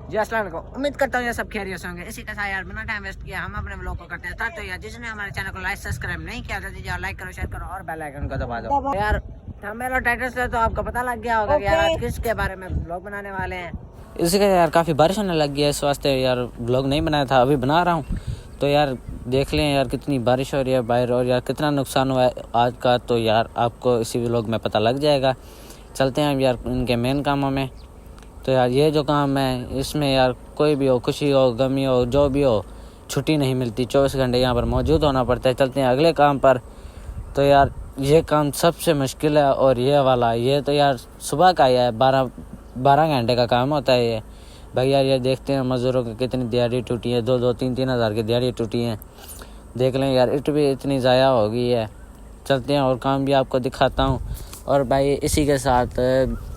जी अस्सलाम वालेकुम। उम्मीद करता हूँ ये सब खैरियत से होंगे। इसी के साथ यार बिना टाइम वेस्ट किया हम अपने व्लॉग को करते हैं। तो यार जिसने हमारे चैनल को लाइक सब्सक्राइब नहीं किया जल्दी जाओ लाइक करो, शेयर करो और बेल आइकन को दबा दो। यार थंबनेल और टाइटल से तो आपको पता लग गया होगा कि यार आज किसके बारे में व्लॉग बनाने वाले हैं। इसी का यार काफ़ी बारिश होने लग गई है, इस वास्ते यार व्लॉग नहीं बनाया था, अभी बना रहा हूँ। तो यार देख लें यार कितनी बारिश हो रही है बाहर और यार कितना नुकसान हुआ है आज का, तो यार आपको इसी व्लॉग में पता लग जाएगा। चलते हैं यार इनके मेन कामों में। तो यार ये जो काम है इसमें यार कोई भी हो, खुशी हो गमी हो जो भी हो, छुट्टी नहीं मिलती, 24 घंटे यहाँ पर मौजूद होना पड़ता है। चलते हैं अगले काम पर। तो यार ये काम सबसे मुश्किल है और ये वाला ये तो यार सुबह का ही है, 12 घंटे का काम होता है ये। भाई यार ये देखते हैं मज़दूरों की कितनी दिहाड़ी टूटी है, 2-2 3-3 हज़ार की दिहाड़ी टूटी हैं। देख लें यार ईंट भी इतनी ज़ाया हो गई है। चलते हैं और काम भी आपको दिखाता हूँ। और भाई इसी के साथ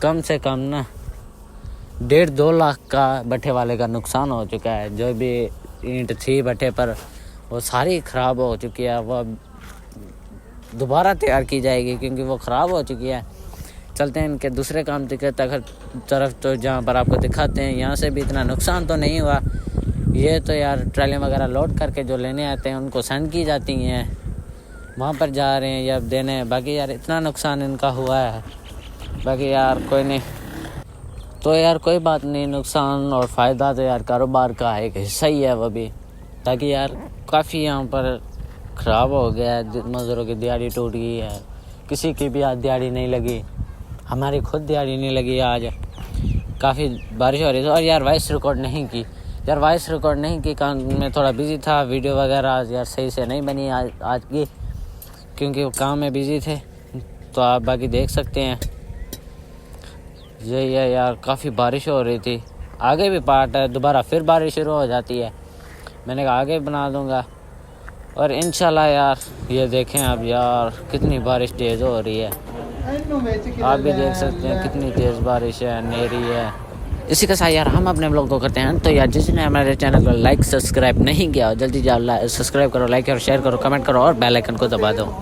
कम से कम ना 1.5-2 लाख का भट्ठे वाले का नुकसान हो चुका है। जो भी ईंट थी भट्ठे पर वो सारी ख़राब हो चुकी है, वो दोबारा तैयार की जाएगी क्योंकि वो ख़राब हो चुकी है। चलते हैं इनके दूसरे काम की तरफ, तो जहाँ पर आपको दिखाते हैं यहाँ से भी इतना नुकसान तो नहीं हुआ। ये तो यार ट्राली वगैरह लोड करके जो लेने आते हैं उनको सेंड की जाती हैं, वहाँ पर जा रहे हैं या देने। बाकी यार इतना नुकसान इनका हुआ है, बाकी यार कोई नहीं। तो यार कोई बात नहीं, नुकसान और फ़ायदा तो यार कारोबार का एक हिस्सा ही है वो भी। ताकि यार काफ़ी यहाँ पर ख़राब हो गया है, मज़दूरों की दिहाड़ी टूट गई है, किसी की भी आज दिहाड़ी नहीं लगी, हमारी खुद दिहाड़ी नहीं लगी आज। काफ़ी बारिश हो रही थी और यार वॉइस रिकॉर्ड नहीं की, काम में थोड़ा बिज़ी था, वीडियो वगैरह यार सही से नहीं बनी आज की क्योंकि वो काम में बिज़ी थे। तो आप बाकी देख सकते हैं यही है यार, काफ़ी बारिश हो रही थी। आगे भी पार्ट है, दोबारा फिर बारिश शुरू हो जाती है, मैंने कहा आगे बना दूंगा। और इंशाल्लाह यार ये देखें आप यार कितनी बारिश तेज़ हो रही है, आप भी देख सकते हैं कितनी तेज़ बारिश है, अंधेरी है। इसी के साथ यार हम अपने व्लॉग को करते हैं। तो यार जिसने हमारे चैनल को लाइक सब्सक्राइब नहीं किया जल्दी जाओ सब्सक्राइब करो, लाइक करो, शेयर करो, कमेंट करो और बेल आइकन को दबा दो।